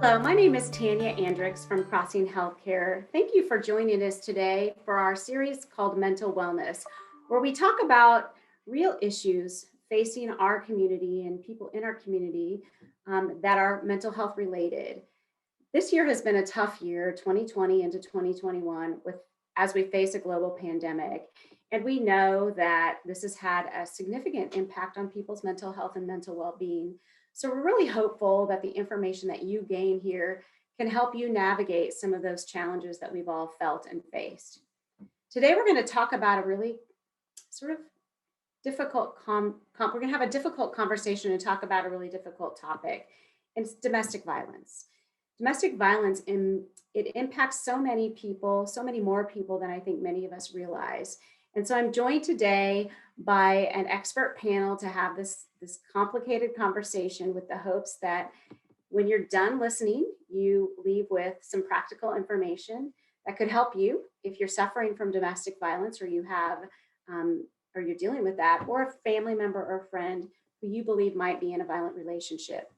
Hello, my name is Tanya Andricks from Crossing Healthcare. Thank you for joining us today for our series called Mental Wellness, where we talk about real issues facing our community and people in our community that are mental health related. This year has been a tough year, 2020 into 2021, with as we face a global pandemic. And we know that this has had a significant impact on people's mental health and mental well-being. So we're really hopeful that the information that you gain here can help you navigate some of those challenges that we've all felt and faced. Today, we're going to talk about a really sort of we're going to have a difficult conversation and talk about a really difficult topic. It's domestic violence. Domestic violence, it impacts so many people, so many more people than I think many of us realize. And so I'm joined today by an expert panel to have this complicated conversation with the hopes that when you're done listening, you leave with some practical information that could help you if you're suffering from domestic violence or you have or you're dealing with that, or a family member or friend who you believe might be in a violent relationship.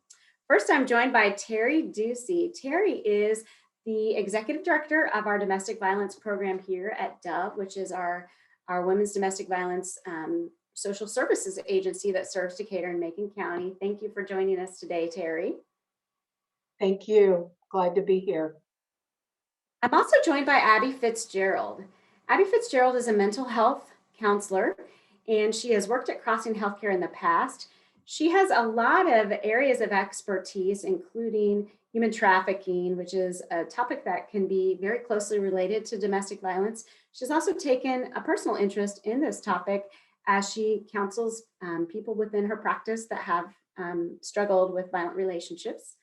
First, I'm joined by Teri Ducy. Teri is the executive director of our domestic violence program here at Dove, which is our women's domestic violence social services agency that serves Decatur and Macon County. Thank you for joining us today, Teri. Thank you. Glad to be here. I'm also joined by Abby Fritzgerald. Abby Fritzgerald is a mental health counselor, and she has worked at Crossing Healthcare in the past. She has a lot of areas of expertise, including human trafficking, which is a topic that can be very closely related to domestic violence. She's also taken a personal interest in this topic as she counsels people within her practice that have struggled with violent relationships.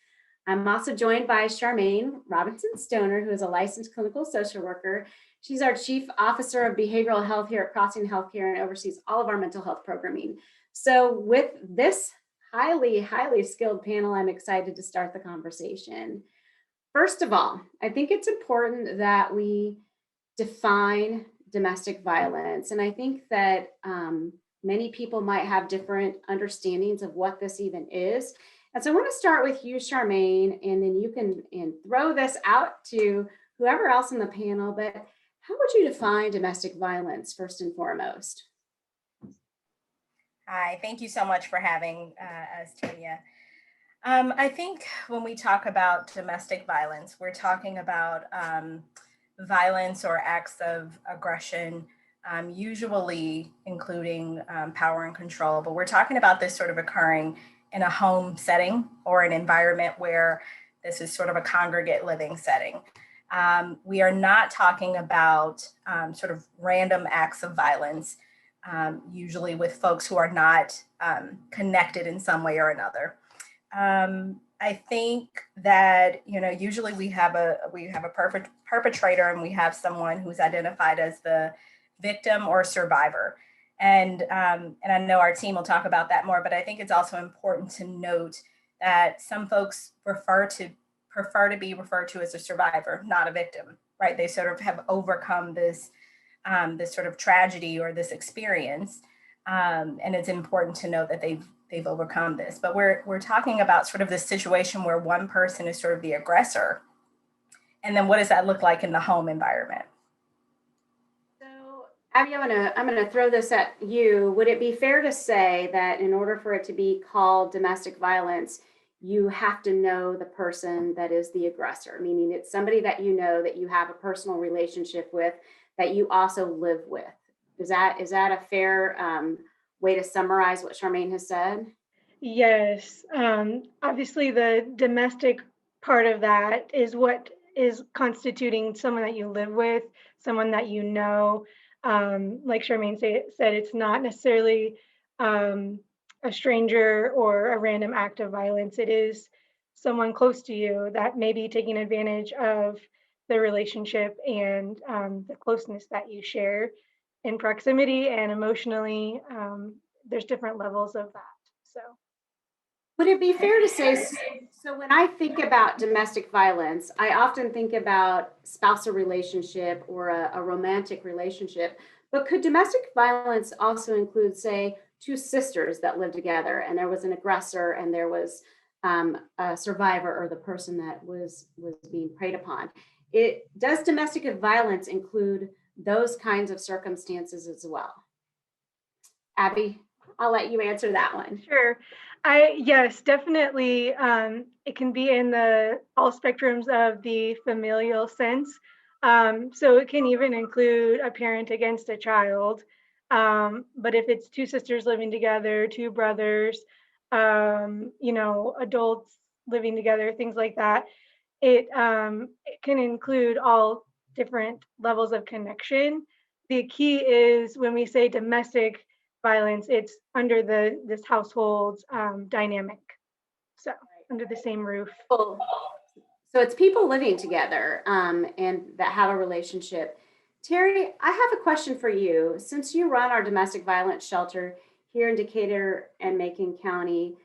I'm also joined by Charmaine Robertson Stoner, who is a licensed clinical social worker. She's our Chief Officer of Behavioral Health here at Crossing Healthcare and oversees all of our mental health programming. So with this highly skilled panel, I'm excited to start the conversation. First of all, I think it's important that we define domestic violence. And I think that many people might have different understandings of what this even is. And so I want to start with you, Charmaine, and then you can throw this out to whoever else in the panel. But how would you define domestic violence first and foremost? Hi, thank you so much for having us, Tanya. I think when we talk about domestic violence, we're talking about violence or acts of aggression, usually including power and control. But we're talking about this sort of occurring in a home setting or an environment where this is sort of a congregate living setting. We are not talking about sort of random acts of violence, usually with folks who are not connected in some way or another. I think that, usually we have a perpetrator and we have someone who's identified as the victim or survivor. And I know our team will talk about that more, but I think it's also important to note that some folks prefer to be referred to as a survivor, not a victim, right? They sort of have overcome this sort of tragedy or this experience. And it's important to note that they've overcome this. But we're talking about sort of this situation where one person is sort of the aggressor. And then what does that look like in the home environment? So, Abby, I'm gonna throw this at you. Would it be fair to say that in order for it to be called domestic violence, you have to know the person that is the aggressor, meaning it's somebody that you know, that you have a personal relationship with, that you also live with? Is that a fair way to summarize what Charmaine has said? Yes. Obviously, the domestic part of that is what is constituting someone that you live with, someone that you know. Like Charmaine said, it's not necessarily a stranger or a random act of violence. It is someone close to you that may be taking advantage of the relationship and the closeness that you share in proximity and emotionally. There's different levels of that. So would it be fair to say, so when I think about domestic violence, I often think about spousal relationship or a romantic relationship, but could domestic violence also include, say, two sisters that live together and there was an aggressor and there was a survivor or the person that was being preyed upon. Does domestic violence include those kinds of circumstances as well? Abby, I'll let you answer that one. Sure. Yes, definitely. It can be in all spectrums of the familial sense. So it can even include a parent against a child. But if it's two sisters living together, two brothers, adults living together, things like that, it can include all different levels of connection. The key is when we say domestic violence, it's under this household dynamic. So under the same roof. So it's people living together and that have a relationship. Teri, I have a question for you. Since you run our domestic violence shelter here in Decatur and Macon County,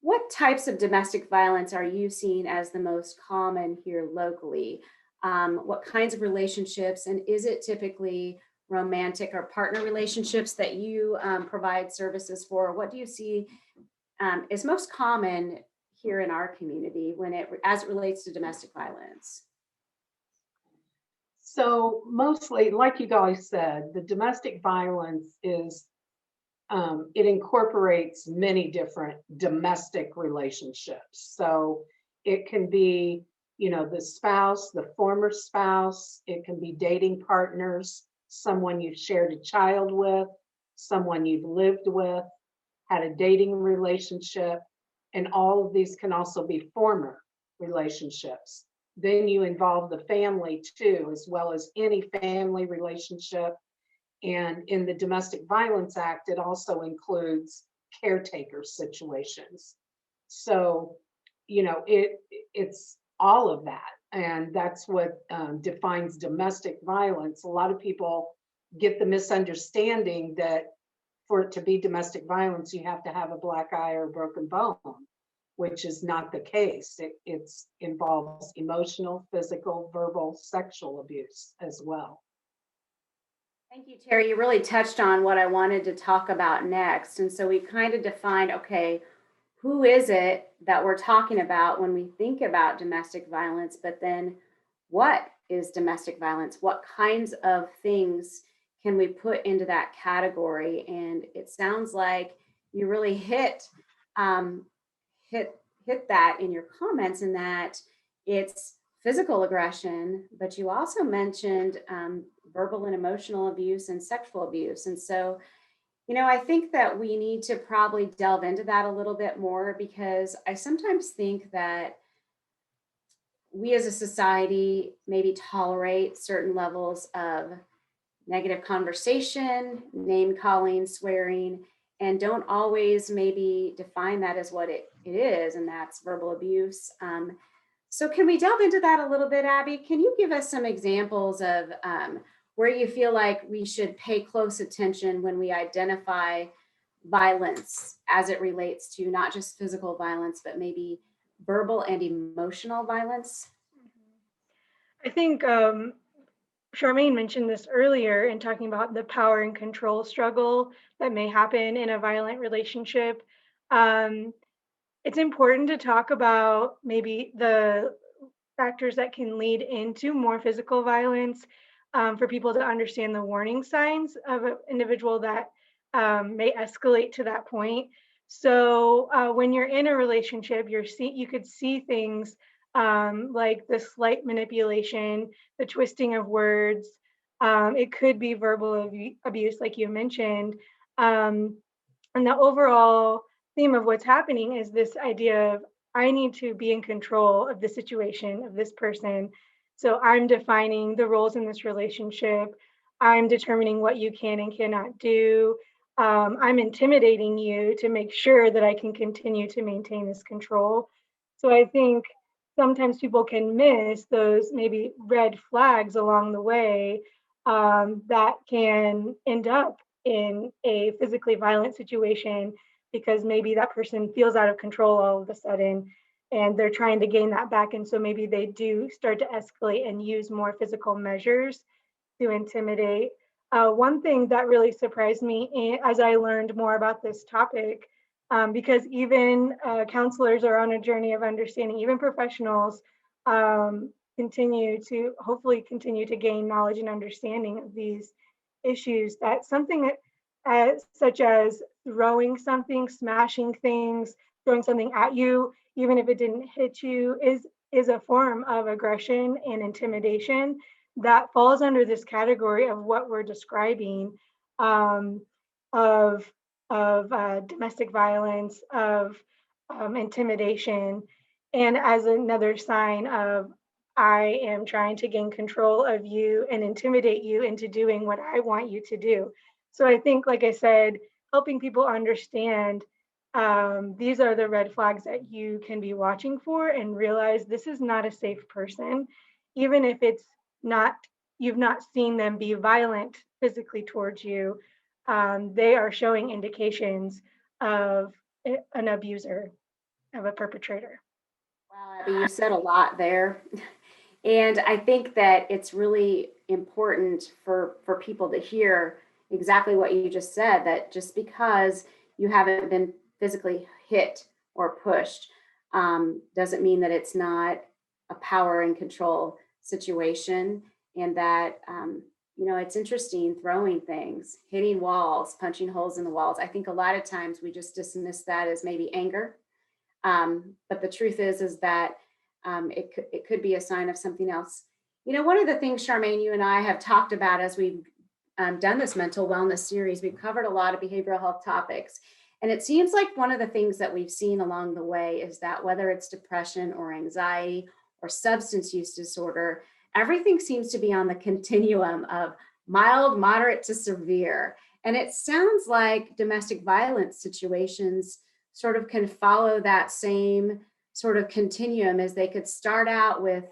what types of domestic violence are you seeing as the most common here locally? What kinds of relationships, and is it typically romantic or partner relationships that you provide services for? What do you see is most common here in our community as it relates to domestic violence? So mostly, like you guys said, the domestic violence is, it incorporates many different domestic relationships. So it can be, the spouse, the former spouse, it can be dating partners, someone you've shared a child with, someone you've lived with, had a dating relationship, and all of these can also be former relationships. Then you involve the family too, as well as any family relationship. And in the Domestic Violence Act, it also includes caretaker situations. So, it's all of that. And that's what defines domestic violence. A lot of people get the misunderstanding that for it to be domestic violence, you have to have a black eye or a broken bone, which is not the case. It involves emotional, physical, verbal, sexual abuse as well. Thank you, Teri. You really touched on what I wanted to talk about next. And so we kind of defined, okay, who is it that we're talking about when we think about domestic violence? But then what is domestic violence? What kinds of things can we put into that category? And it sounds like you really hit that in your comments, in that it's physical aggression, but you also mentioned verbal and emotional abuse and sexual abuse. And so, I think that we need to probably delve into that a little bit more, because I sometimes think that we as a society maybe tolerate certain levels of negative conversation, name calling, swearing, and don't always maybe define that as what it is, and that's verbal abuse. So can we delve into that a little bit, Abby? Can you give us some examples of where you feel like we should pay close attention when we identify violence as it relates to not just physical violence, but maybe verbal and emotional violence? I think Charmaine mentioned this earlier in talking about the power and control struggle that may happen in a violent relationship. It's important to talk about maybe the factors that can lead into more physical violence, for people to understand the warning signs of an individual that may escalate to that point. So when you're in a relationship, you could see things like the slight manipulation, the twisting of words. It could be verbal abuse, like you mentioned. And the overall theme of what's happening is this idea of, I need to be in control of the situation, of this person. So I'm defining the roles in this relationship. I'm determining what you can and cannot do. I'm intimidating you to make sure that I can continue to maintain this control. So I think sometimes people can miss those maybe red flags along the way, that can end up in a physically violent situation, because maybe that person feels out of control all of a sudden and they're trying to gain that back. And so maybe they do start to escalate and use more physical measures to intimidate. One thing that really surprised me as I learned more about this topic because even counselors are on a journey of understanding, even professionals hopefully continue to gain knowledge and understanding of these issues. That something such as throwing something, smashing things, throwing something at you, even if it didn't hit you, is a form of aggression and intimidation that falls under this category of what we're describing, of domestic violence, of intimidation, and as another sign of I am trying to gain control of you and intimidate you into doing what I want you to do. So I think, like I said, helping people understand these are the red flags that you can be watching for and realize this is not a safe person, even if it's not, you've not seen them be violent physically towards you. They are showing indications of an abuser, of a perpetrator. Wow, Abby, you said a lot there. And I think that it's really important for people to hear exactly what you just said, that just because you haven't been physically hit or pushed doesn't mean that it's not a power and control situation. And that, it's interesting throwing things, hitting walls, punching holes in the walls. I think a lot of times we just dismiss that as maybe anger. But the truth is that it could be a sign of something else. One of the things, Charmaine, you and I have talked about as we've done this mental wellness series, we've covered a lot of behavioral health topics. And it seems like one of the things that we've seen along the way is that whether it's depression or anxiety or substance use disorder, everything seems to be on the continuum of mild, moderate to severe. And it sounds like domestic violence situations sort of can follow that same sort of continuum, as they could start out with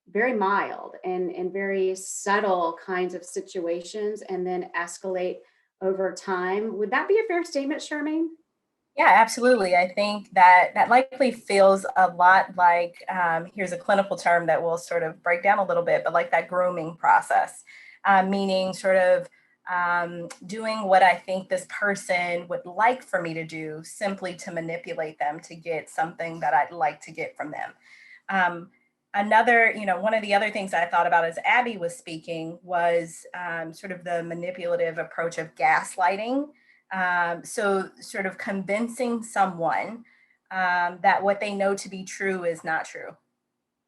very mild and very subtle kinds of situations and then escalate over time. Would that be a fair statement, Charmaine? Yeah, absolutely. I think that likely feels a lot like, here's a clinical term that we'll sort of break down a little bit, but like that grooming process, meaning sort of doing what I think this person would like for me to do simply to manipulate them to get something that I'd like to get from them. One of the other things I thought about as Abby was speaking was sort of the manipulative approach of gaslighting. So sort of convincing someone that what they know to be true is not true,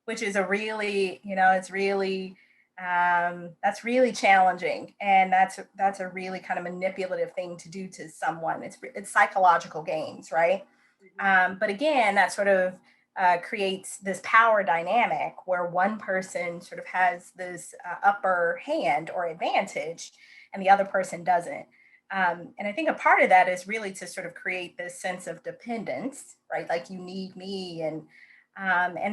which is it's really, that's really challenging. And that's a really kind of manipulative thing to do to someone. It's psychological games, right? But again, that sort of creates this power dynamic where one person sort of has this upper hand or advantage and the other person doesn't. And I think a part of that is really to sort of create this sense of dependence, right? Like you need me, and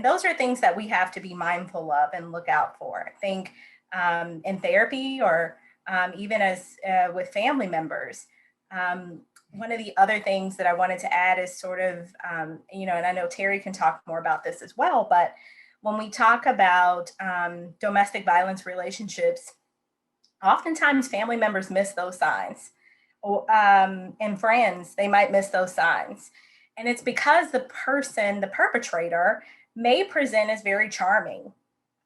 those are things that we have to be mindful of and look out for. I think in therapy or even as with family members. One of the other things that I wanted to add is sort of, and I know Teri can talk more about this as well, but when we talk about domestic violence relationships, oftentimes family members miss those signs. And friends, they might miss those signs. And it's because the perpetrator, may present as very charming.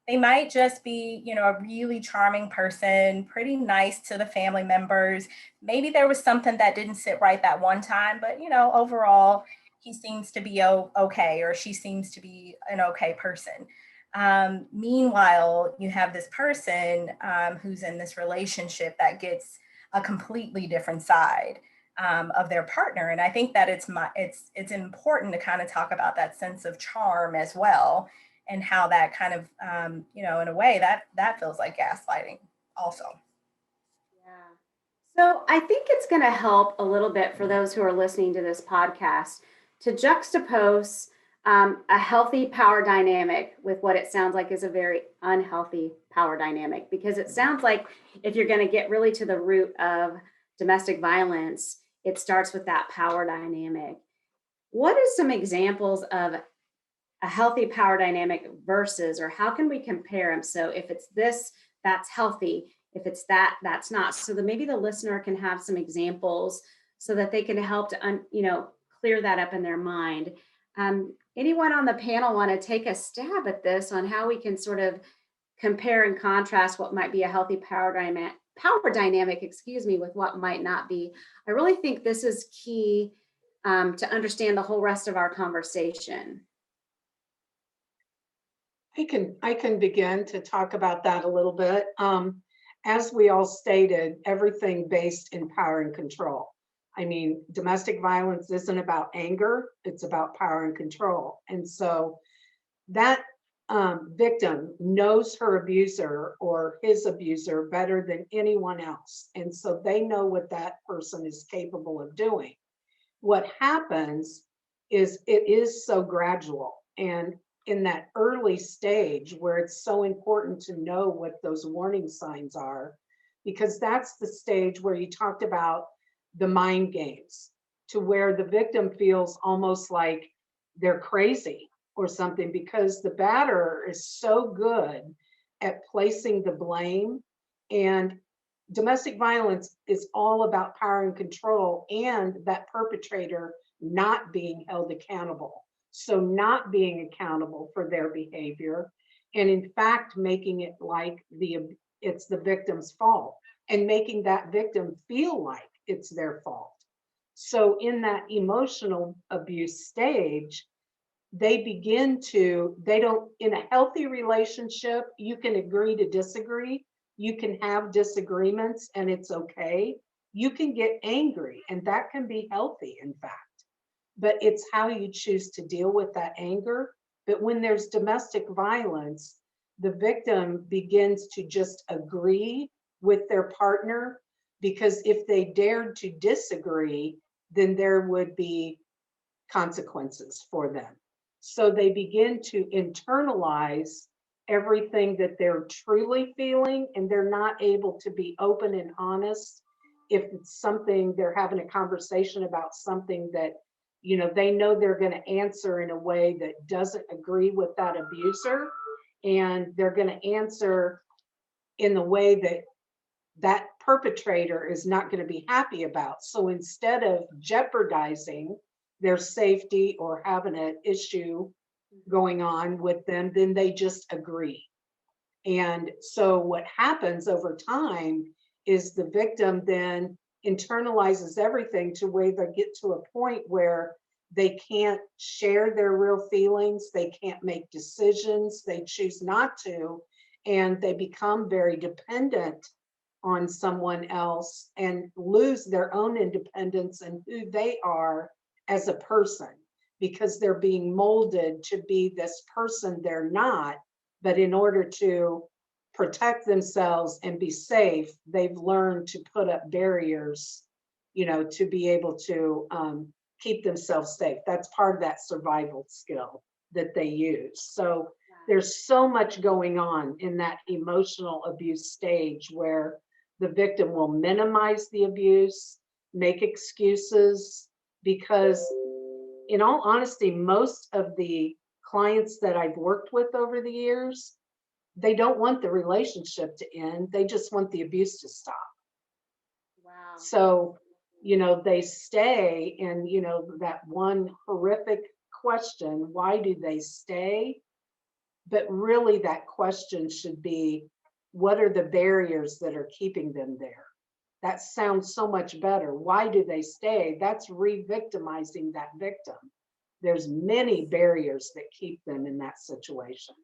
They might just be, a really charming person, pretty nice to the family members. Maybe there was something that didn't sit right that one time, but, overall, he seems to be okay, or she seems to be an okay person. Meanwhile, you have this person who's in this relationship that gets a completely different side of their partner. And I think that it's important to kind of talk about that sense of charm as well, and how that kind of, in a way that feels like gaslighting also. Yeah. So I think it's going to help a little bit for those who are listening to this podcast to juxtapose a healthy power dynamic with what it sounds like is a very unhealthy power dynamic, because it sounds like if you're going to get really to the root of domestic violence, it starts with that power dynamic. What are some examples of a healthy power dynamic versus, or how can we compare them? So if it's this, that's healthy. If it's that, that's not. So that maybe the listener can have some examples so that they can help to, clear that up in their mind. Anyone on the panel want to take a stab at this on how we can sort of compare and contrast what might be a healthy power dynamic, excuse me, with what might not be? I really think this is key to understand the whole rest of our conversation. I can begin to talk about that a little bit. As we all stated, everything based in power and control. I mean, domestic violence isn't about anger, it's about power and control. And so that victim knows her abuser or his abuser better than anyone else. And so they know what that person is capable of doing. What happens is it is so gradual. And in that early stage where it's so important to know what those warning signs are, because that's the stage where you talked about the mind games, to where the victim feels almost like they're crazy or something, because the batterer is so good at placing the blame. And domestic violence is all about power and control, and that perpetrator not being held accountable. So not being accountable for their behavior, and in fact making it like it's the victim's fault, and making that victim feel like it's their fault. So in that emotional abuse stage, they don't, in a healthy relationship, you can agree to disagree. You can have disagreements and it's okay. You can get angry and that can be healthy, in fact. But it's how you choose to deal with that anger. But when there's domestic violence, the victim begins to just agree with their partner, because if they dared to disagree, then there would be consequences for them. So they begin to internalize everything that they're truly feeling, and they're not able to be open and honest if it's something they're having a conversation about, something that they know they're going to answer in a way that doesn't agree with that abuser, and they're going to answer in the way that that perpetrator is not going to be happy about. So instead of jeopardizing their safety or having an issue going on with them, then they just agree. And so what happens over time is the victim then internalizes everything to where they get to a point where they can't share their real feelings, they can't make decisions, they choose not to, and they become very dependent on someone else and lose their own independence and who they are as a person, because they're being molded to be this person they're not. But in order to protect themselves and be safe, they've learned to put up barriers, to be able to keep themselves safe. That's part of that survival skill that they use. So there's so much going on in that emotional abuse stage where the victim will minimize the abuse, make excuses, because in all honesty, most of the clients that I've worked with over the years, they don't want the relationship to end. They just want the abuse to stop. Wow. So, they stay, and, that one horrific question, why do they stay? But really that question should be, what are the barriers that are keeping them there? That sounds so much better. Why do they stay? That's re-victimizing that victim. There's many barriers that keep them in that situation.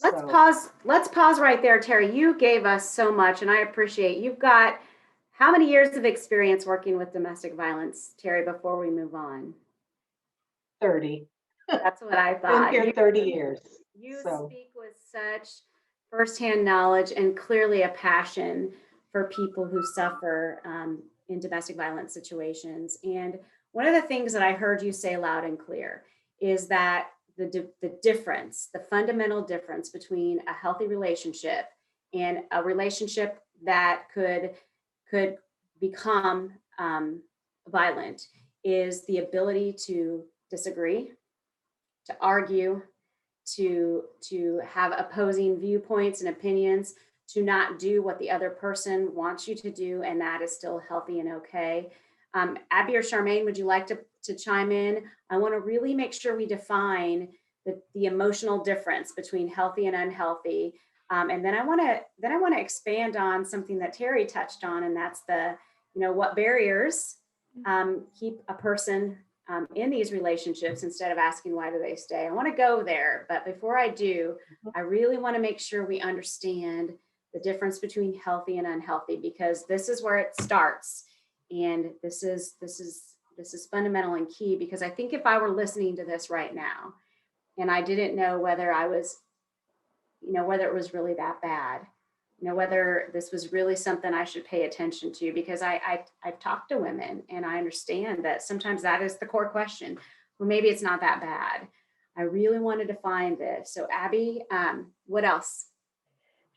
Let's pause right there, Teri. You gave us so much, and I appreciate. You've got how many years of experience working with domestic violence, Teri, before we move on? 30. That's what I thought. Been here 30 years. You speak with such firsthand knowledge and clearly a passion for people who suffer in domestic violence situations. And one of the things that I heard you say loud and clear is that the difference, the fundamental difference between a healthy relationship and a relationship that could become violent is the ability to disagree, to argue, to have opposing viewpoints and opinions, to not do what the other person wants you to do, and that is still healthy and okay. Abby or Charmaine, would you like to to chime in, I want to really make sure we define the emotional difference between healthy and unhealthy. And then I want to expand on something that Teri touched on, and that's what barriers keep a person in these relationships instead of asking why do they stay. I want to go there, but before I do, I really want to make sure we understand the difference between healthy and unhealthy, because this is where it starts, and this is fundamental and key. Because I think if I were listening to this right now, and I didn't know whether whether it was really that bad, whether this was really something I should pay attention to, because I've talked to women and I understand that sometimes that is the core question. Well, maybe it's not that bad. I really wanted to find this. So Abby, what else?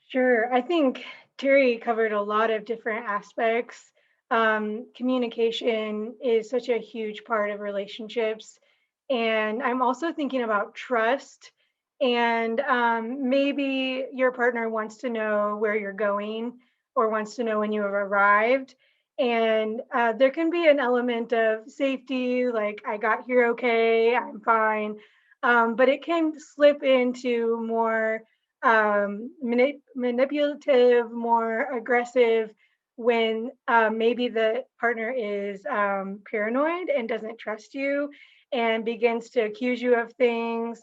Sure. I think Teri covered a lot of different aspects. Communication is such a huge part of relationships. And I'm also thinking about trust. And maybe your partner wants to know where you're going or wants to know when you have arrived. And there can be an element of safety, like, I got here okay, I'm fine. But it can slip into more manipulative, more aggressive, when maybe the partner is paranoid and doesn't trust you and begins to accuse you of things.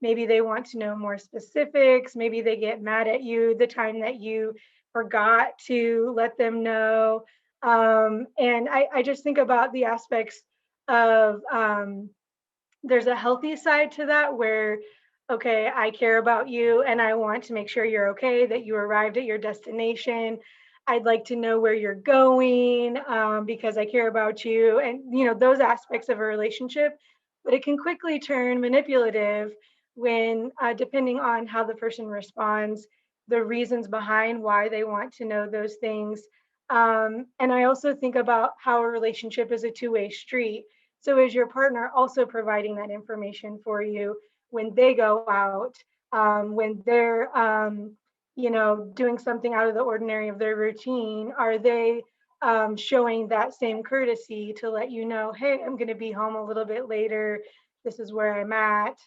Maybe they want to know more specifics. Maybe they get mad at you the time that you forgot to let them know. And I just think about the aspects of there's a healthy side to that where, okay, I care about you and I want to make sure you're okay, that you arrived at your destination. I'd like to know where you're going because I care about you, and those aspects of a relationship. But it can quickly turn manipulative when, depending on how the person responds, the reasons behind why they want to know those things. And I also think about how a relationship is a two-way street. So is your partner also providing that information for you when they go out, when they're, doing something out of the ordinary of their routine? Are they showing that same courtesy to let you know, hey, I'm going to be home a little bit later. This is where I'm at.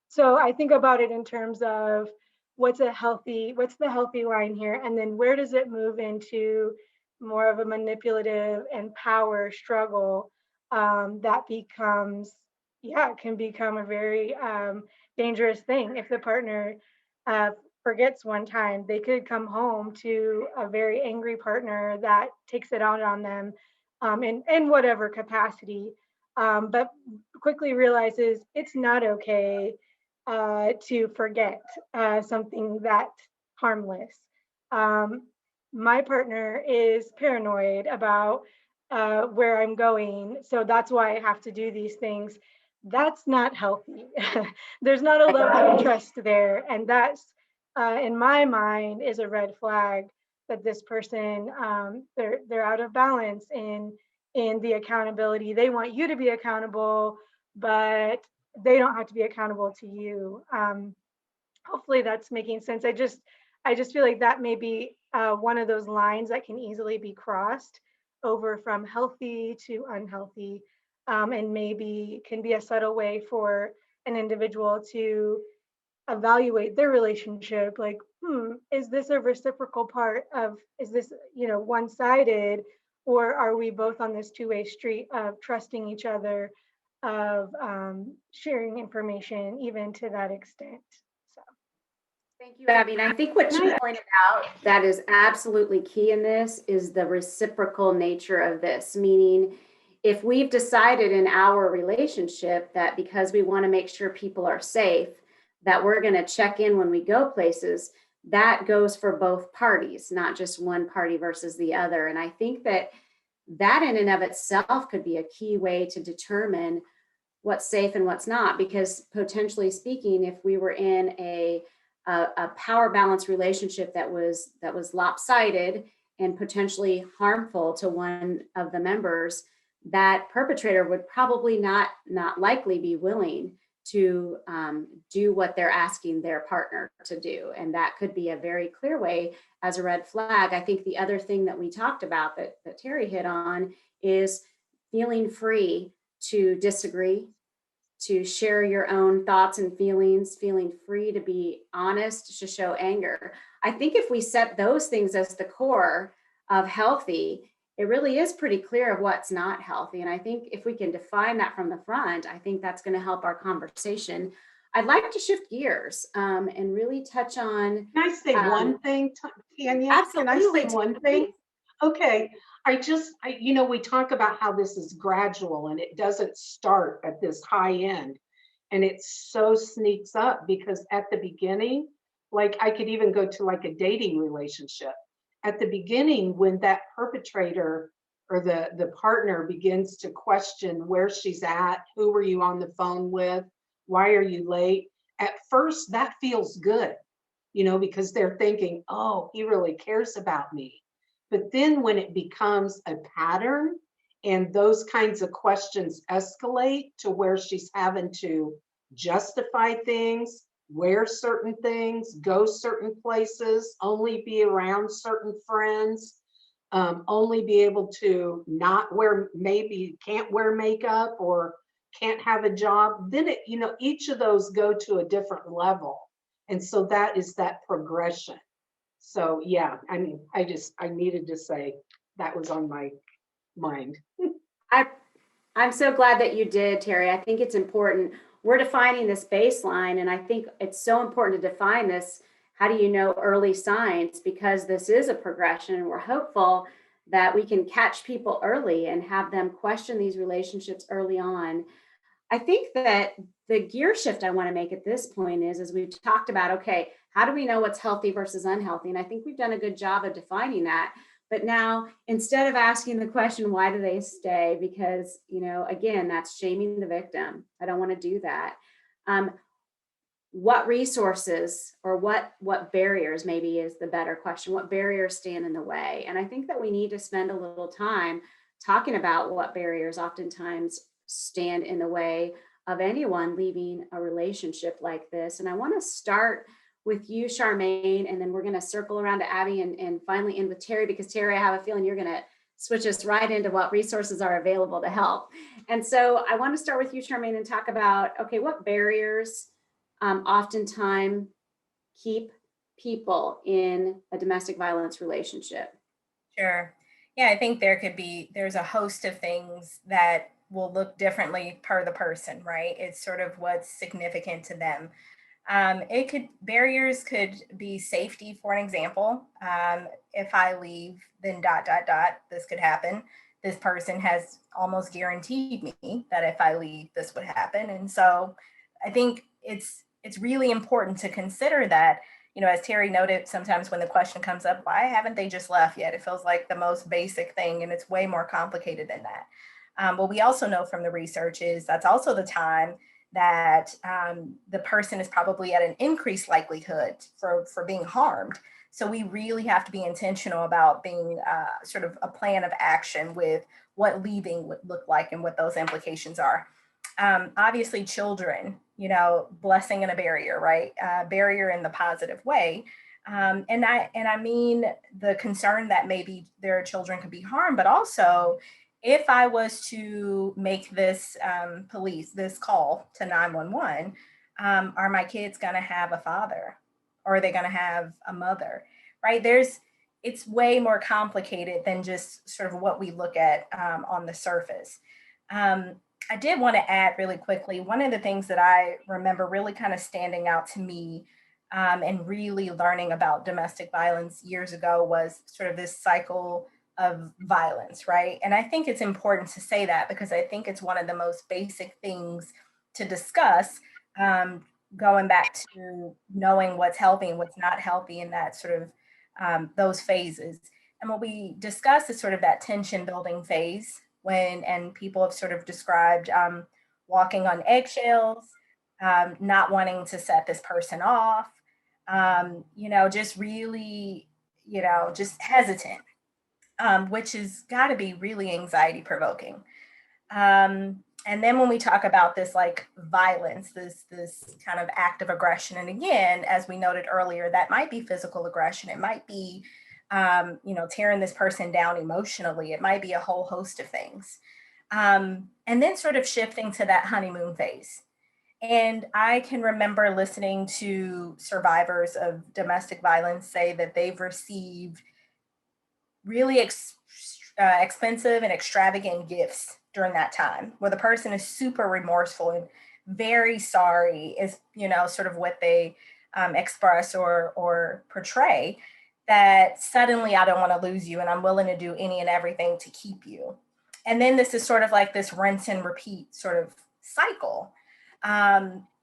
So I think about it in terms of what's the healthy line here? And then where does it move into more of a manipulative and power struggle? That can become a very dangerous thing. If the partner forgets one time, they could come home to a very angry partner that takes it out on them in whatever capacity, but quickly realizes it's not okay to forget something that harmless. My partner is paranoid about where I'm going, so that's why I have to do these things. That's not healthy. There's not a level of trust there, and that's in my mind is a red flag that this person they're out of balance in the accountability. They want you to be accountable, but they don't have to be accountable to you. Hopefully that's making sense. I just feel like that may be one of those lines that can easily be crossed over from healthy to unhealthy, and maybe can be a subtle way for an individual to evaluate their relationship. Like, is this a reciprocal part of, is this, one-sided, or are we both on this two-way street of trusting each other, of sharing information even to that extent? So. Thank you, Abby. And I think what you pointed out that is absolutely key in this is the reciprocal nature of this, meaning if we've decided in our relationship that because we want to make sure people are safe, that we're going to check in when we go places, that goes for both parties, not just one party versus the other. And I think that in and of itself could be a key way to determine what's safe and what's not, because potentially speaking, if we were in a power balance relationship that was lopsided and potentially harmful to one of the members, that perpetrator would probably not likely be willing to do what they're asking their partner to do. And that could be a very clear way as a red flag. I think the other thing that we talked about that Teri hit on is feeling free to disagree, to share your own thoughts and feelings, feeling free to be honest, to show anger. I think if we set those things as the core of healthy, it really is pretty clear of what's not healthy. And I think if we can define that from the front, I think that's going to help our conversation. I'd like to shift gears and really touch on. Can I say one thing, Tanya? Absolutely. Can I say one thing? Okay. We talk about how this is gradual and it doesn't start at this high end. And it so sneaks up because at the beginning, like I could even go to like a dating relationship. At the beginning, when that perpetrator or the partner begins to question where she's at, who were you on the phone with, why are you late? At first, that feels good, because they're thinking, oh, he really cares about me. But then when it becomes a pattern and those kinds of questions escalate to where she's having to justify things, wear certain things, go certain places, only be around certain friends, only be able to not wear, maybe can't wear makeup or can't have a job, then each of those go to a different level. And so that is that progression. So yeah, I mean, I needed to say that was on my mind. I'm so glad that you did, Teri. I think it's important. We're defining this baseline, and I think it's so important to define this. How do you know early signs? Because this is a progression, and we're hopeful that we can catch people early and have them question these relationships early on. I think that the gear shift I want to make at this point is, as we've talked about, okay, how do we know what's healthy versus unhealthy? And I think we've done a good job of defining that. But now, instead of asking the question, why do they stay? Because, again, that's shaming the victim. I don't want to do that. What resources or what barriers, maybe is the better question, what barriers stand in the way? And I think that we need to spend a little time talking about what barriers oftentimes stand in the way of anyone leaving a relationship like this. And I want to start with you, Charmaine, and then we're going to circle around to Abby and finally end with Teri, because Teri, I have a feeling you're going to switch us right into what resources are available to help. And so I want to start with you, Charmaine, and talk about, okay, what barriers oftentimes keep people in a domestic violence relationship? Sure. Yeah, I think there's a host of things that will look differently per the person, right? It's sort of what's significant to them. Barriers could be safety, for an example. If I leave, then ... this could happen. This person has almost guaranteed me that if I leave, this would happen. And so I think it's really important to consider that, as Teri noted, sometimes when the question comes up, why haven't they just left yet? It feels like the most basic thing, and it's way more complicated than that. What we also know from the research is that's also the time that the person is probably at an increased likelihood for being harmed. So we really have to be intentional about being sort of a plan of action with what leaving would look like and what those implications are. Obviously, children, blessing and a barrier, right? Barrier in the positive way. And I mean the concern that maybe their children could be harmed, but also if I was to make this this call to 911, are my kids going to have a father, or are they going to have a mother, right? It's way more complicated than just sort of what we look at on the surface. I did want to add really quickly, one of the things that I remember really kind of standing out to me and really learning about domestic violence years ago was sort of this cycle of violence, right? And I think it's important to say that because I think it's one of the most basic things to discuss, going back to knowing what's healthy and what's not healthy in that sort of those phases. And what we discuss is sort of that tension building phase and people have sort of described walking on eggshells, not wanting to set this person off, just really, just hesitant, which has got to be really anxiety provoking. And then when we talk about this like violence, this kind of act of aggression, and again, as we noted earlier, that might be physical aggression. It might be tearing this person down emotionally. It might be a whole host of things. And then sort of shifting to that honeymoon phase. And I can remember listening to survivors of domestic violence say that they've received really expensive and extravagant gifts during that time, where the person is super remorseful and very sorry, is, you know, sort of what they express or portray, that suddenly I don't want to lose you and I'm willing to do any and everything to keep you. And then this is sort of like this rinse and repeat sort of cycle.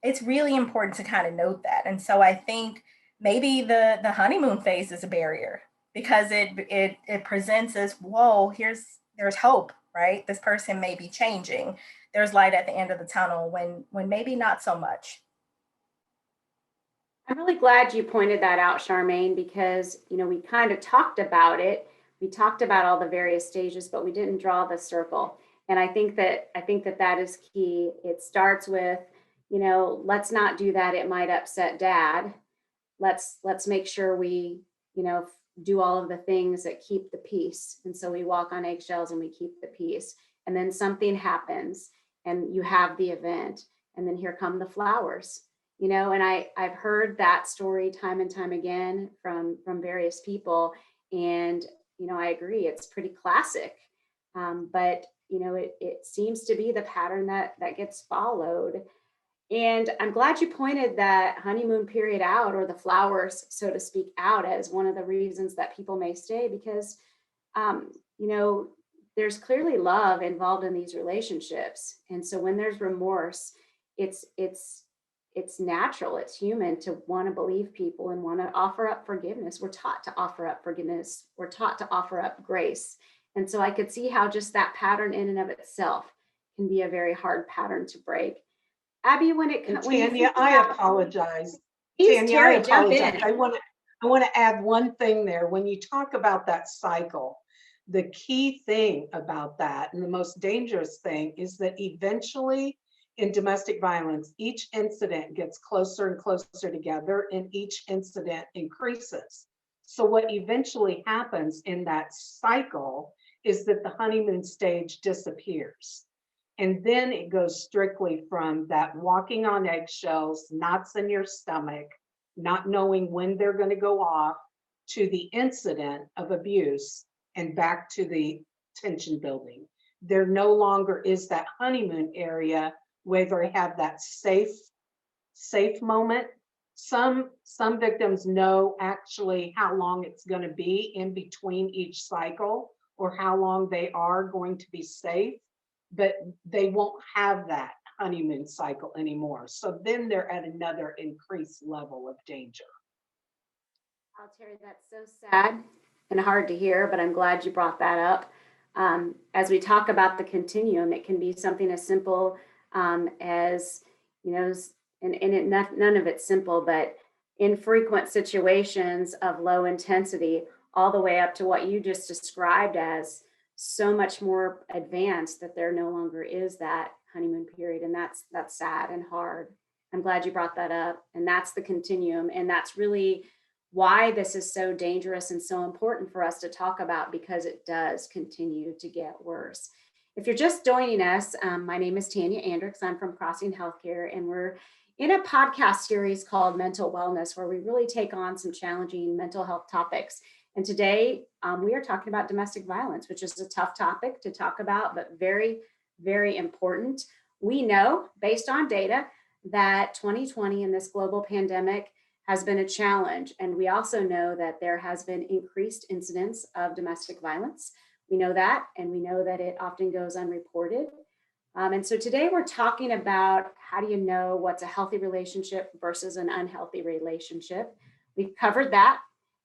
It's really important to kind of note that. And so I think maybe the honeymoon phase is a barrier, because it presents as, whoa, there's hope, right? This person may be changing. There's light at the end of the tunnel, when maybe not so much. I'm really glad you pointed that out, Charmaine, because we kind of talked about it. We talked about all the various stages, but we didn't draw the circle. And I think that is key. It starts with, let's not do that. It might upset dad. Let's make sure we, do all of the things that keep the peace. And so we walk on eggshells and we keep the peace. And then something happens and you have the event, and then here come the flowers. And I've heard that story time and time again from various people. And, I agree, it's pretty classic. But, it seems to be the pattern that gets followed. And I'm glad you pointed that honeymoon period out, or the flowers, so to speak, out as one of the reasons that people may stay, because, there's clearly love involved in these relationships. And so when there's remorse, it's natural, it's human to want to believe people and want to offer up forgiveness. We're taught to offer up forgiveness. We're taught to offer up grace. And so I could see how just that pattern in and of itself can be a very hard pattern to break. Abby, when Tanya, I apologize. Please, Tanya, Teri, I apologize. jump in. I want to add one thing there. When you talk about that cycle, the key thing about that, and the most dangerous thing, is that eventually in domestic violence, each incident gets closer and closer together, and each incident increases. So what eventually happens in that cycle is that the honeymoon stage disappears. And then it goes strictly from that walking on eggshells, knots in your stomach, not knowing when they're going to go off, to the incident of abuse and back to the tension building. There no longer is that honeymoon area where they have that safe moment. Some victims know actually how long it's going to be in between each cycle, or how long they are going to be safe, but they won't have that honeymoon cycle anymore. So then they're at another increased level of danger. Oh, Teri, that's so sad and hard to hear, but I'm glad you brought that up. As we talk about the continuum, it can be something as simple as, none of it's simple, but infrequent situations of low intensity, all the way up to what you just described as so much more advanced that there no longer is that honeymoon period. And that's sad and hard. I'm glad you brought that up. And that's the continuum. And that's really why this is so dangerous and so important for us to talk about, because it does continue to get worse. If you're just joining us, my name is Tanya Andricks. I'm from Crossing Healthcare, and we're in a podcast series called Mental Wellness, where we really take on some challenging mental health topics. And today we are talking about domestic violence, which is a tough topic to talk about, but very, very important. We know, based on data, that 2020 and this global pandemic has been a challenge. And we also know that there has been increased incidence of domestic violence. We know that, and we know that it often goes unreported. And so today we're talking about, how do you know what's a healthy relationship versus an unhealthy relationship? We've covered that.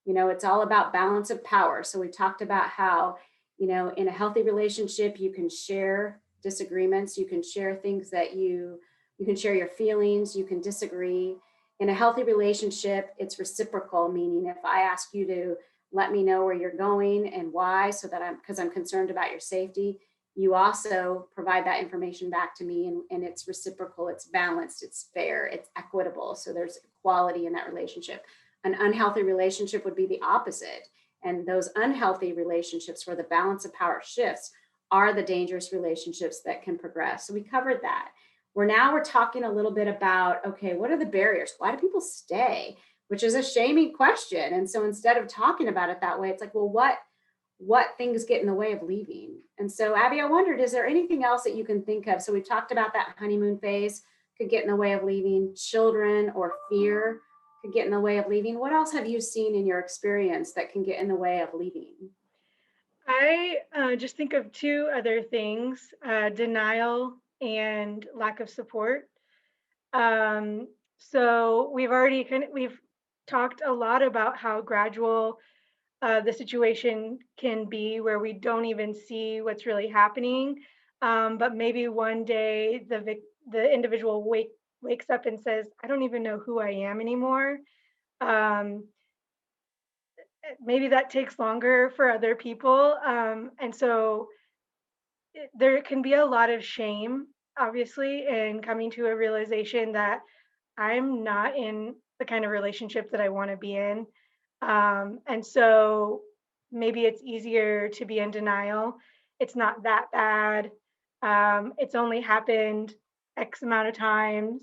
It's all about balance of power. So we talked about how, in a healthy relationship, you can share disagreements, you can share things that you can share your feelings, you can disagree. In a healthy relationship, it's reciprocal, meaning if I ask you to let me know where you're going and why, because I'm concerned about your safety, you also provide that information back to me, and it's reciprocal, it's balanced, it's fair, it's equitable. So there's equality in that relationship. An unhealthy relationship would be the opposite. And those unhealthy relationships where the balance of power shifts are the dangerous relationships that can progress. So we covered that. We're talking a little bit about, okay, what are the barriers? Why do people stay? Which is a shaming question. And so instead of talking about it that way, it's like, well, what things get in the way of leaving? And so Abby, I wondered, is there anything else that you can think of? So we've talked about that honeymoon phase could get in the way of leaving, children or fear could get in the way of leaving. What else have you seen in your experience that can get in the way of leaving? I just think of two other things, denial and lack of support. Um, so we've talked a lot about how gradual the situation can be, where we don't even see what's really happening. But maybe one day the individual wakes up and says, I don't even know who I am anymore. Um, Maybe that takes longer for other people. And so there can be a lot of shame, obviously, in coming to a realization that I'm not in the kind of relationship that I want to be in. And so maybe it's easier to be in denial. It's not that bad. It's only happened X amount of times.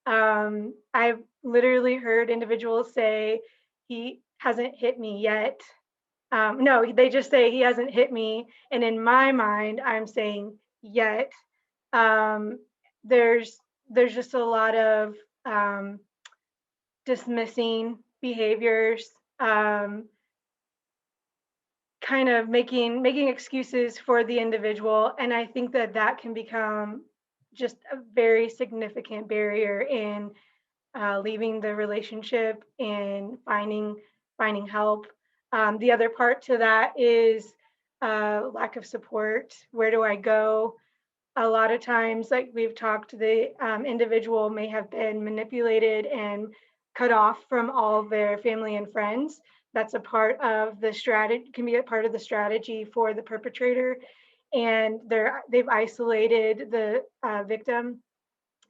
I've literally heard individuals say, he hasn't hit me yet. No, they just say he hasn't hit me. And in my mind, I'm saying yet. Um, there's there's just a lot of dismissing behaviors, um, kind of making excuses for the individual, and I think that that can become just a very significant barrier in leaving the relationship and finding help. The other part to that is lack of support. Where do I go? A lot of times, like we've talked, the individual may have been manipulated and cut off from all their family and friends. That's a part of the strategy, can be a part of the strategy for the perpetrator. And they've isolated the victim.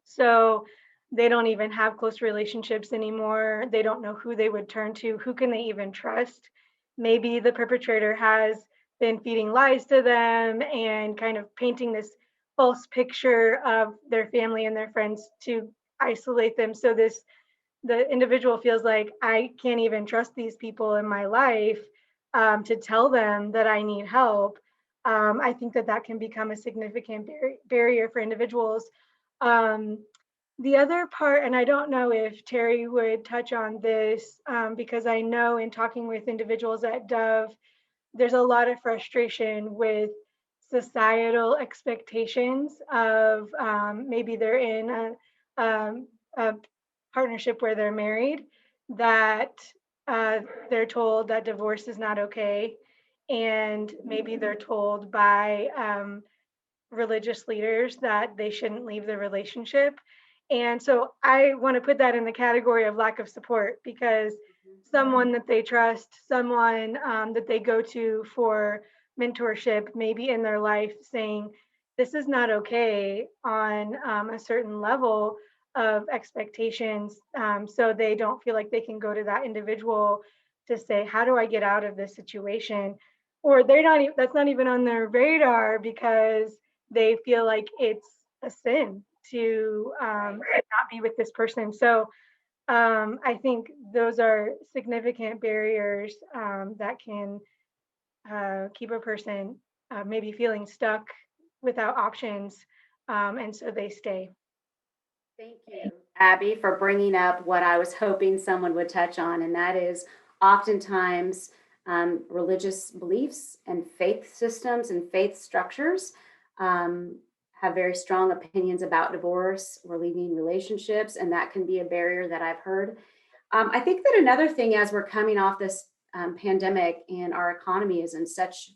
So they don't even have close relationships anymore. They don't know who they would turn to. Who can they even trust? Maybe the perpetrator has been feeding lies to them and kind of painting this false picture of their family and their friends to isolate them. So the individual feels like, I can't even trust these people in my life to tell them that I need help. I think that that can become a significant barrier for individuals. Um, the other part, and I don't know if Teri would touch on this, because I know in talking with individuals at Dove, there's a lot of frustration with societal expectations of maybe they're in a partnership where they're married, that they're told that divorce is not okay. And maybe they're told by religious leaders that they shouldn't leave the relationship. And so I want to put that in the category of lack of support, because someone that they trust, someone that they go to for mentorship, maybe in their life, saying, this is not okay on a certain level of expectations. So they don't feel like they can go to that individual to say, how do I get out of this situation? Or that's not even on their radar, because they feel like it's a sin to not be with this person. So I think those are significant barriers that can keep a person maybe feeling stuck without options, and so they stay. Thank you, Abby, for bringing up what I was hoping someone would touch on, and that is oftentimes religious beliefs and faith systems and faith structures have very strong opinions about divorce or leaving relationships, and that can be a barrier that I've heard. I think that another thing, as we're coming off this pandemic and our economy is in such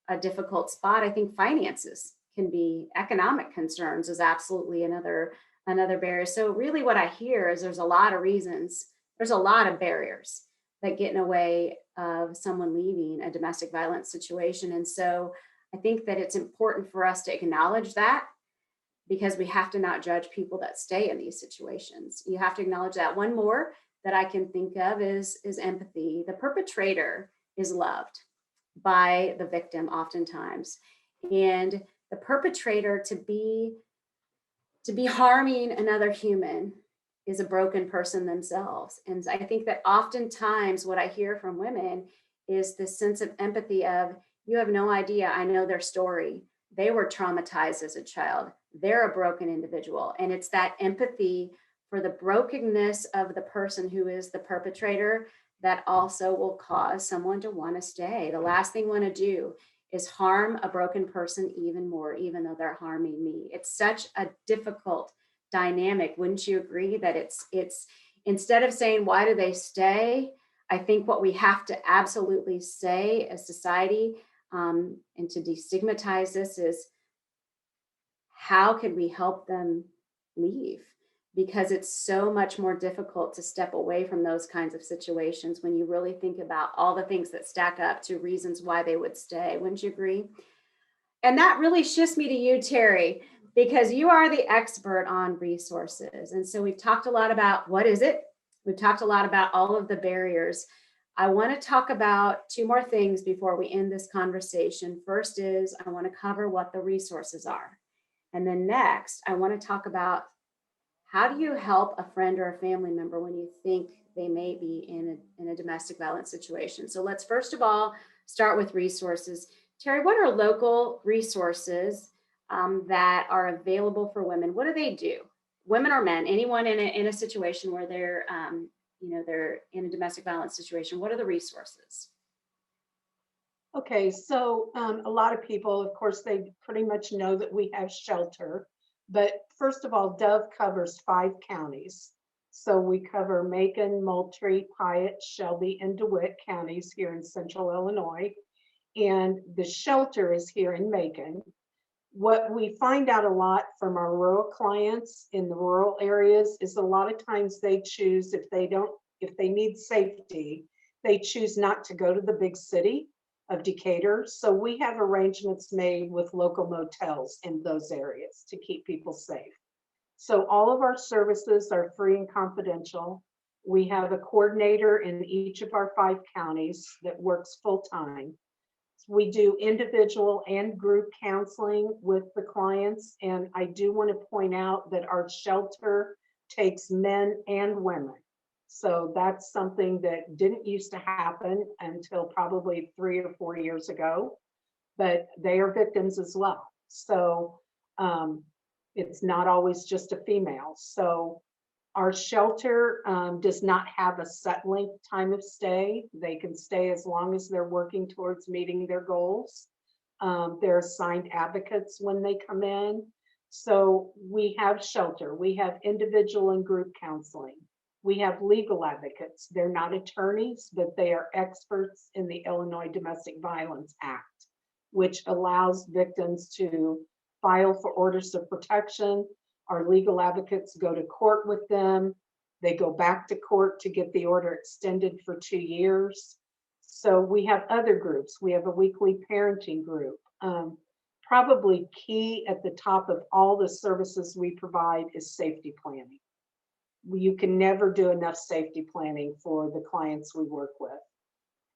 a difficult spot, I think finances can be, economic concerns is absolutely another barrier. So really what I hear is there's a lot of reasons, there's a lot of barriers that get in the way of someone leaving a domestic violence situation. And so I think that it's important for us to acknowledge that, because we have to not judge people that stay in these situations. You have to acknowledge that. One more that I can think of is empathy. The perpetrator is loved by the victim oftentimes. And the perpetrator to be harming another human is a broken person themselves. And I think that oftentimes what I hear from women is this sense of empathy of, you have no idea, I know their story. They were traumatized as a child. They're a broken individual. And it's that empathy for the brokenness of the person who is the perpetrator that also will cause someone to want to stay. The last thing we want to do is harm a broken person even more, even though they're harming me. It's such a difficult dynamic. Wouldn't you agree that it's instead of saying, why do they stay? I think what we have to absolutely say as society, and to destigmatize this, is how can we help them leave? Because it's so much more difficult to step away from those kinds of situations when you really think about all the things that stack up to reasons why they would stay. Wouldn't you agree? And that really shifts me to you, Teri, because you are the expert on resources. And so we've talked a lot about what is it? We've talked a lot about all of the barriers. I want to talk about two more things before we end this conversation. First is I want to cover what the resources are. And then next, I want to talk about how do you help a friend or a family member when you think they may be in a domestic violence situation? So let's first of all start with resources. Teri, what are local resources that are available for women? What do they do? Women or men, anyone in a situation where they're they're in a domestic violence situation. What are the resources? Okay, so a lot of people, of course, they pretty much know that we have shelter. But first of all, Dove covers 5 counties. So we cover Macon, Moultrie, Piatt, Shelby, and DeWitt counties here in central Illinois. And the shelter is here in Macon. What we find out a lot from our rural clients in the rural areas is a lot of times they choose, if they need safety, they choose not to go to the big city of Decatur. So we have arrangements made with local motels in those areas to keep people safe. So all of our services are free and confidential. We have a coordinator in each of our 5 counties that works full time. We do individual and group counseling with the clients. And I do want to point out that our shelter takes men and women. So that's something that didn't used to happen until probably 3 or 4 years ago, but they are victims as well. So it's not always just a female. So our shelter does not have a set length time of stay. They can stay as long as they're working towards meeting their goals. They're assigned advocates when they come in. So we have shelter. We have individual and group counseling. We have legal advocates. They're not attorneys, but they are experts in the Illinois Domestic Violence Act, which allows victims to file for orders of protection. Our legal advocates go to court with them. They go back to court to get the order extended for 2 years. So we have other groups. We have a weekly parenting group. Probably key at the top of all the services we provide is safety planning. You can never do enough safety planning for the clients we work with.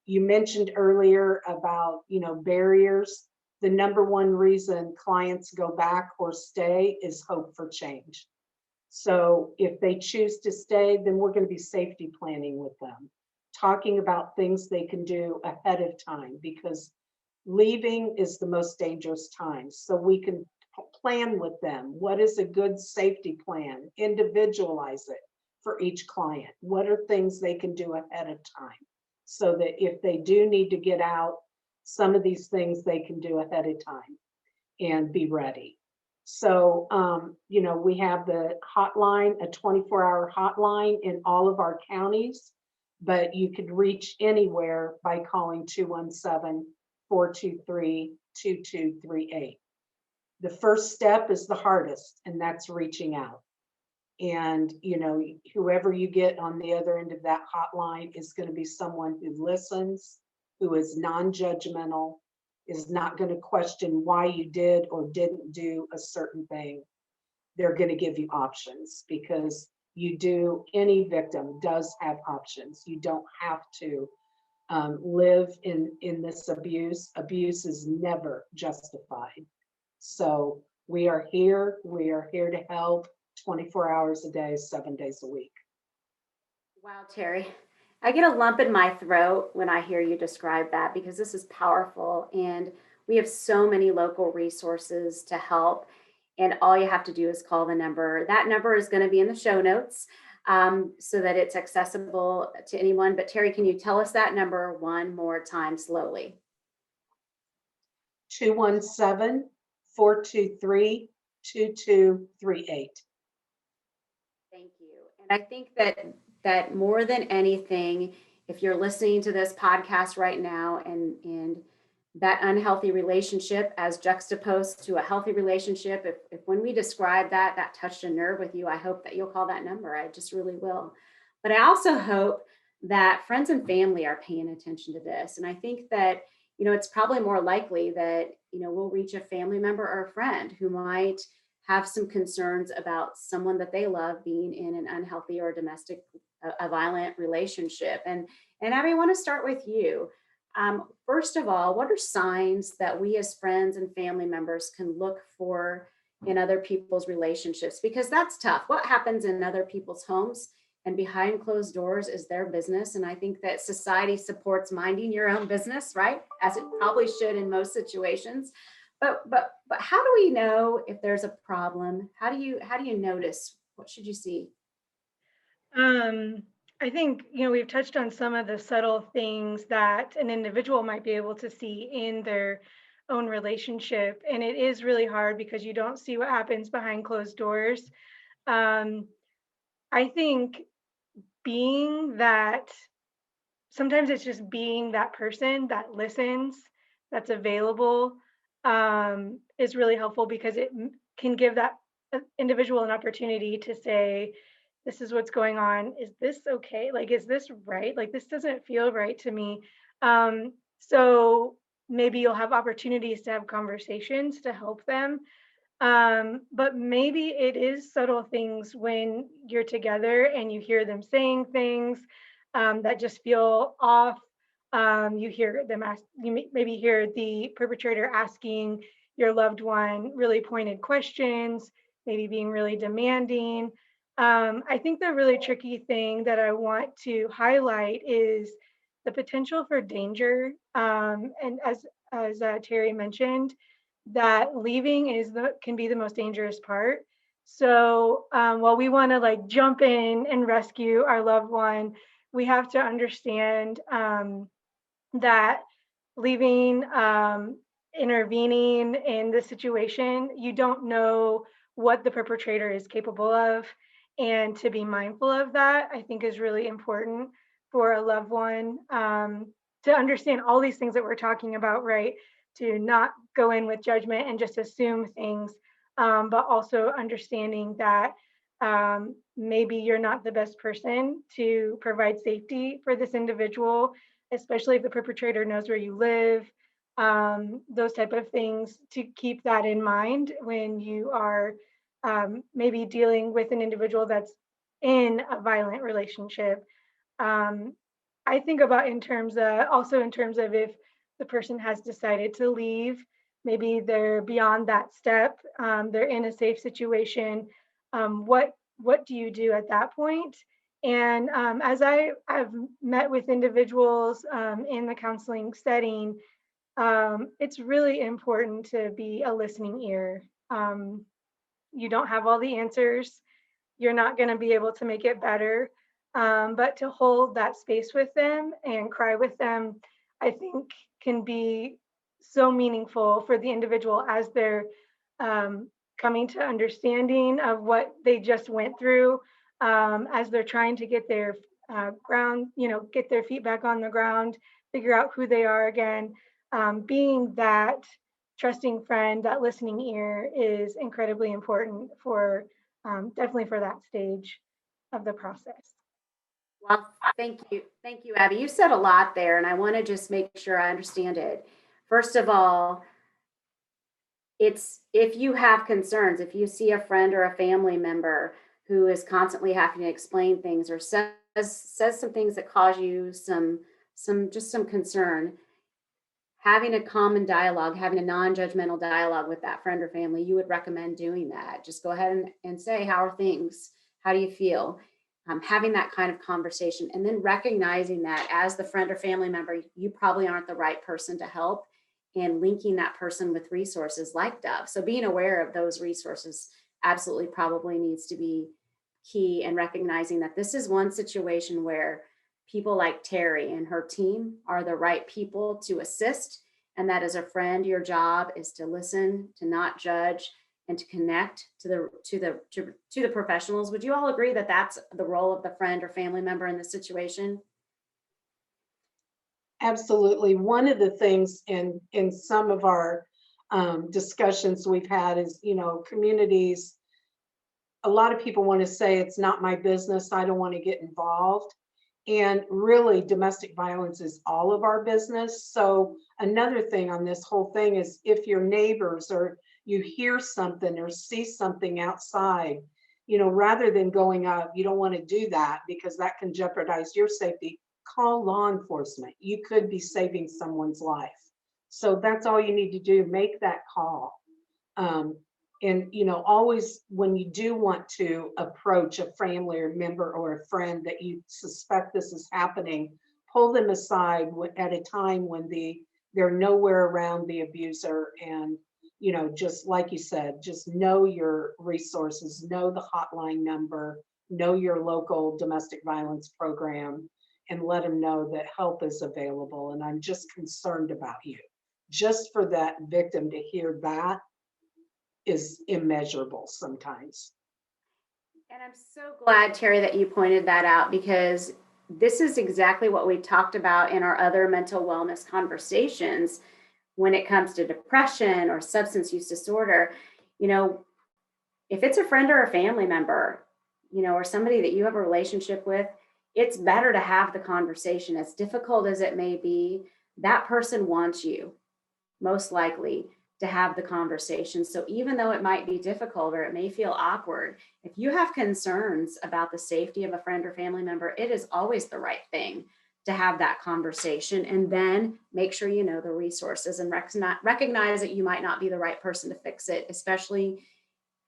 You mentioned earlier about, barriers. The number one reason clients go back or stay is hope for change. So if they choose to stay, then we're going to be safety planning with them, talking about things they can do ahead of time, because leaving is the most dangerous time. So we can plan with them. What is a good safety plan? Individualize it for each client. What are things they can do ahead of time so that if they do need to get out, some of these things they can do ahead of time and be ready. So, we have the hotline, a 24-hour hotline in all of our counties, but you could reach anywhere by calling 217-423-2238. The first step is the hardest, and that's reaching out. And, whoever you get on the other end of that hotline is going to be someone who listens, who is non-judgmental, is not going to question why you did or didn't do a certain thing. They're going to give you options, because any victim does have options. You don't have to live in this abuse. Abuse is never justified. So we are here to help 24 hours a day, 7 days a week. Wow, Terry. I get a lump in my throat when I hear you describe that because this is powerful and we have so many local resources to help. And all you have to do is call the number. That number is going to be in the show notes so that it's accessible to anyone. But Terry, can you tell us that number one more time slowly? 217-423-2238. Thank you. And I think that more than anything, if you're listening to this podcast right now and that unhealthy relationship as juxtaposed to a healthy relationship, if when we describe that touched a nerve with you, I hope that you'll call that number. I just really will. But I also hope that friends and family are paying attention to this. And I think that, it's probably more likely that, we'll reach a family member or a friend who might have some concerns about someone that they love being in an unhealthy or domestic, a violent relationship. And Abby, I want to start with you. First of all, what are signs that we as friends and family members can look for in other people's relationships? Because that's tough. What happens in other people's homes and behind closed doors is their business. And I think that society supports minding your own business, right? As it probably should in most situations. But how do we know if there's a problem? How do you notice? What should you see? I think, we've touched on some of the subtle things that an individual might be able to see in their own relationship. And it is really hard because you don't see what happens behind closed doors. I think sometimes it's just being that person that listens, that's available, is really helpful because it can give that individual an opportunity to say, this is what's going on. Is this okay? Like, is this right? Like, this doesn't feel right to me. So maybe you'll have opportunities to have conversations to help them. But maybe it is subtle things when you're together and you hear them saying things that just feel off. You hear them maybe hear the perpetrator asking your loved one really pointed questions, maybe being really demanding. I think the really tricky thing that I want to highlight is the potential for danger. And as Terry mentioned, that leaving can be the most dangerous part. So while we want to like jump in and rescue our loved one, we have to understand that leaving, intervening in the situation, you don't know what the perpetrator is capable of. And to be mindful of that, I think is really important for a loved one to understand all these things that we're talking about, right? To not go in with judgment and just assume things, but also understanding that maybe you're not the best person to provide safety for this individual, especially if the perpetrator knows where you live, those type of things, to keep that in mind when you are maybe dealing with an individual that's in a violent relationship. I think about in terms of if the person has decided to leave, maybe they're beyond that step, they're in a safe situation. What do you do at that point? And as I've met with individuals in the counseling setting, it's really important to be a listening ear. You don't have all the answers. You're not going to be able to make it better. But to hold that space with them and cry with them, I think can be so meaningful for the individual as they're coming to understanding of what they just went through, as they're trying to get their get their feet back on the ground, figure out who they are again. Being that trusting friend, that listening ear is incredibly important for definitely for that stage of the process. Well, thank you, Abby. You said a lot there, and I want to just make sure I understand it. First of all, it's if you have concerns, if you see a friend or a family member who is constantly having to explain things or says some things that cause you some some concern, having a common dialogue, having a non-judgmental dialogue with that friend or family, you would recommend doing that. Just go ahead and say, how are things? How do you feel? Having that kind of conversation, and then recognizing that as the friend or family member, you probably aren't the right person to help, and linking that person with resources like Dove. So being aware of those resources absolutely probably needs to be key, and recognizing that this is one situation where people like Teri and her team are the right people to assist. And that as a friend, your job is to listen, to not judge, and to connect to the professionals. Would you all agree that that's the role of the friend or family member in this situation? Absolutely. One of the things in some of our discussions we've had is, communities, a lot of people want to say it's not my business, I don't want to get involved. And really, domestic violence is all of our business. So another thing on this whole thing is, if your neighbors or you hear something or see something outside, rather than going up, you don't want to do that because that can jeopardize your safety. Call law enforcement. You could be saving someone's life. So that's all you need to do. Make that call. And always, when you do want to approach a family or member or a friend that you suspect this is happening, pull them aside at a time when they're nowhere around the abuser. And just like you said, just know your resources, know the hotline number, know your local domestic violence program, and let them know that help is available. And I'm just concerned about you. Just for that victim to hear that is immeasurable sometimes. And I'm so glad, Teri, that you pointed that out, because this is exactly what we talked about in our other mental wellness conversations when it comes to depression or substance use disorder. If it's a friend or a family member, or somebody that you have a relationship with, it's better to have the conversation. As difficult as it may be, that person wants you, most likely, to have the conversation. So even though it might be difficult or it may feel awkward, if you have concerns about the safety of a friend or family member, it is always the right thing to have that conversation, and then make sure you know the resources and recognize that you might not be the right person to fix it, especially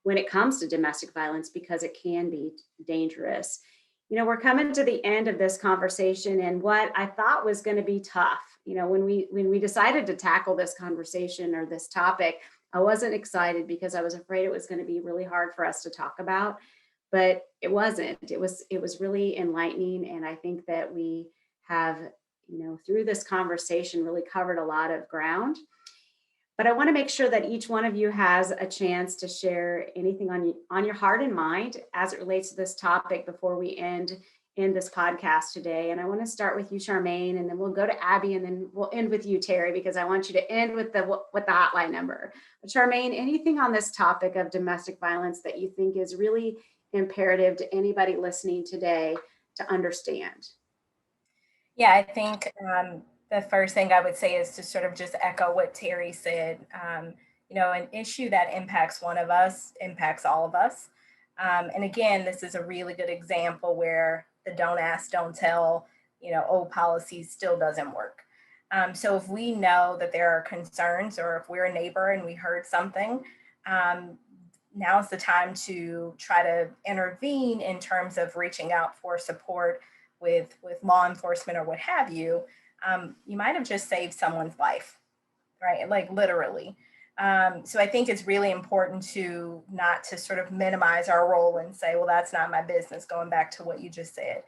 when it comes to domestic violence, because it can be dangerous. We're coming to the end of this conversation, and what I thought was going to be tough, when we decided to tackle this conversation or this topic, I wasn't excited because I was afraid it was going to be really hard for us to talk about, but it wasn't. It was really enlightening, and I think that we have, through this conversation, really covered a lot of ground. But I want to make sure that each one of you has a chance to share anything on your heart and mind as it relates to this topic before we end in this podcast today. And I want to start with you, Charmaine, and then we'll go to Abby, and then we'll end with you, Teri, because I want you to end with the hotline number. But Charmaine, anything on this topic of domestic violence that you think is really imperative to anybody listening today to understand? Yeah, I think the first thing I would say is to sort of just echo what Teri said. An issue that impacts one of us impacts all of us. And again, this is a really good example where the don't ask, don't tell, old policies still doesn't work. So if we know that there are concerns, or if we're a neighbor and we heard something, now's the time to try to intervene in terms of reaching out for support with law enforcement or what have you. You might have just saved someone's life, right? Like literally. So I think it's really important to not to sort of minimize our role and say, well, that's not my business, going back to what you just said.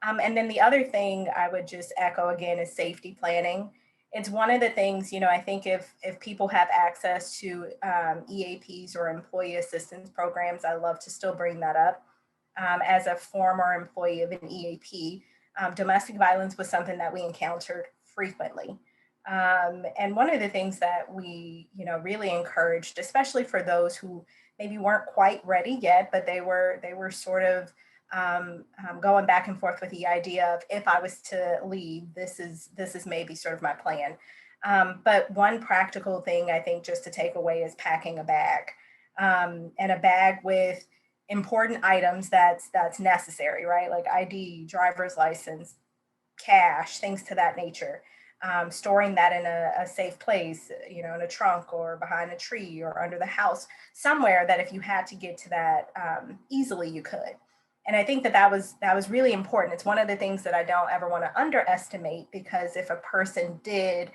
And then the other thing I would just echo again is safety planning. It's one of the things, I think if people have access to EAPs or employee assistance programs, I love to still bring that up. As a former employee of an EAP, domestic violence was something that we encountered frequently. And one of the things that we, really encouraged, especially for those who maybe weren't quite ready yet, but they were sort of going back and forth with the idea of, if I was to leave, this is maybe sort of my plan. But one practical thing I think just to take away is packing a bag, and a bag with important items that's necessary, right? Like ID, driver's license, cash, things to that nature. Storing that in a safe place, in a trunk or behind a tree or under the house, somewhere that if you had to get to that easily, you could. And I think that was really important. It's one of the things that I don't ever want to underestimate, because if a person did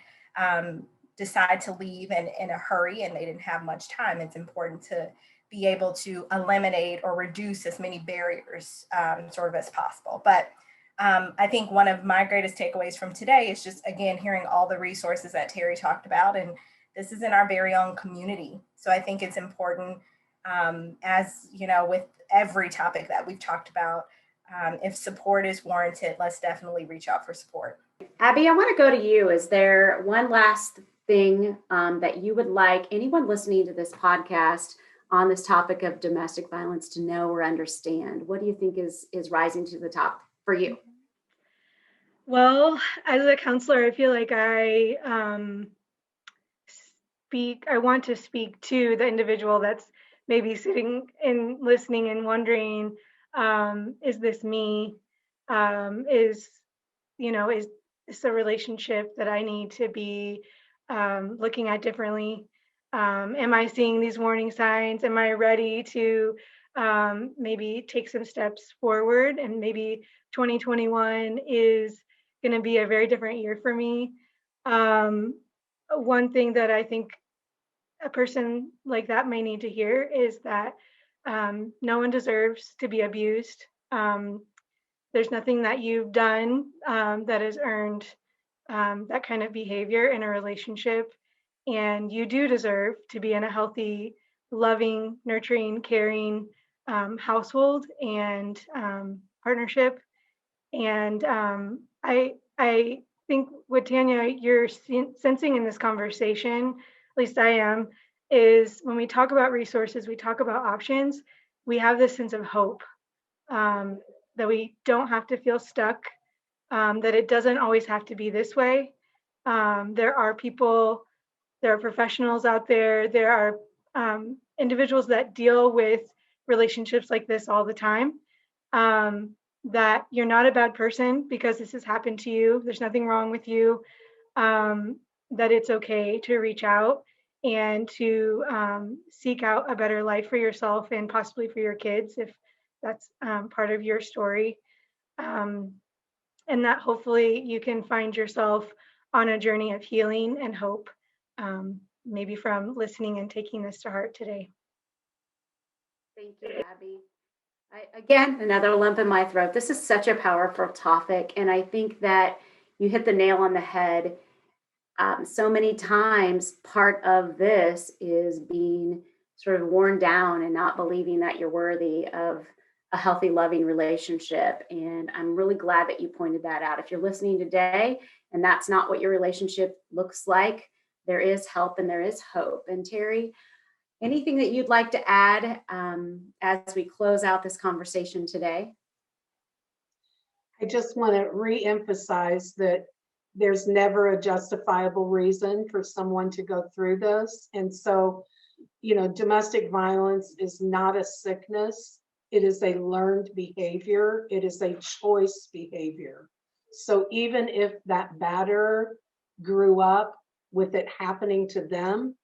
decide to leave in a hurry and they didn't have much time, it's important to be able to eliminate or reduce as many barriers sort of as possible. But I think one of my greatest takeaways from today is just, again, hearing all the resources that Teri talked about. And this is in our very own community. So I think it's important, as with every topic that we've talked about, if support is warranted, let's definitely reach out for support. Abby, I want to go to you. Is there one last thing that you would like anyone listening to this podcast on this topic of domestic violence to know or understand? What do you think is rising to the top for you? Well, as a counselor, I feel like I want to speak to the individual that's maybe sitting and listening and wondering, is this me? Is this a relationship that I need to be looking at differently? Am I seeing these warning signs? Am I ready to maybe take some steps forward? And maybe 2021 is going to be a very different year for me. One thing that I think a person like that may need to hear is that no one deserves to be abused. There's nothing that you've done that has earned that kind of behavior in a relationship. And you do deserve to be in a healthy, loving, nurturing, caring household and partnership. And I think what Tanya, you're sensing in this conversation, at least I am, is when we talk about resources, we talk about options, we have this sense of hope, that we don't have to feel stuck, that it doesn't always have to be this way. There are people, there are professionals out there, there are individuals that deal with relationships like this all the time, that you're not a bad person because this has happened to you. There's nothing wrong with you, that it's okay to reach out and to seek out a better life for yourself and possibly for your kids if that's part of your story. And that hopefully you can find yourself on a journey of healing and hope, maybe from listening and taking this to heart today. Thank you, Abby. Again, another lump in my throat. This is such a powerful topic, and I think that you hit the nail on the head. So many times, part of this is being sort of worn down and not believing that you're worthy of a healthy, loving relationship. And I'm really glad that you pointed that out. If you're listening today and that's not what your relationship looks like, there is help and there is hope. And Teri, anything that you'd like to add as we close out this conversation today? I just want to re-emphasize that there's never a justifiable reason for someone to go through this. And so, domestic violence is not a sickness. It is a learned behavior. It is a choice behavior. So even if that batterer grew up with it happening to them,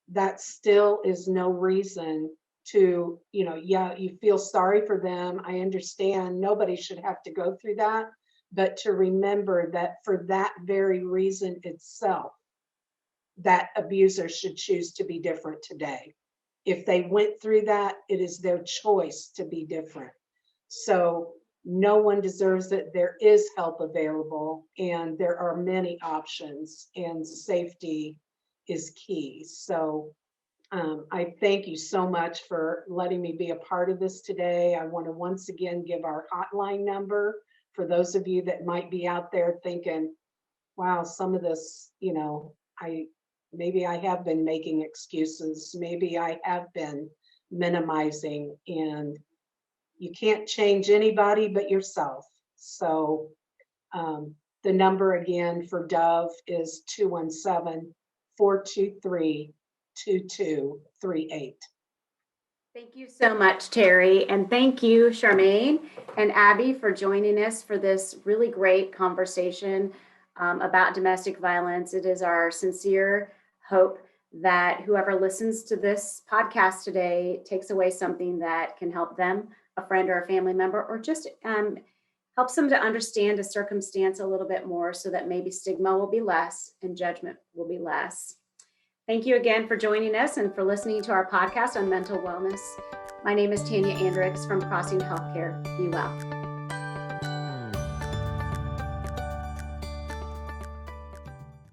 that still is no reason to, you feel sorry for them. I understand nobody should have to go through that, but to remember that for that very reason itself, that abuser should choose to be different today. If they went through that, it is their choice to be different. So no one deserves it. There is help available and there are many options, and safety is key. So I thank you so much for letting me be a part of this today. I want to once again give our hotline number for those of you that might be out there thinking, wow, some of this, maybe I have been making excuses. Maybe I have been minimizing, and you can't change anybody but yourself. So the number again for Dove is 217-423-2238. Thank you so much, Teri. And thank you, Charmaine and Abby, for joining us for this really great conversation about domestic violence. It is our sincere hope that whoever listens to this podcast today takes away something that can help them, a friend or a family member, or just helps them to understand a circumstance a little bit more so that maybe stigma will be less and judgment will be less. Thank you again for joining us and for listening to our podcast on mental wellness. My name is Tanya Andricks from Crossing Healthcare. Be well.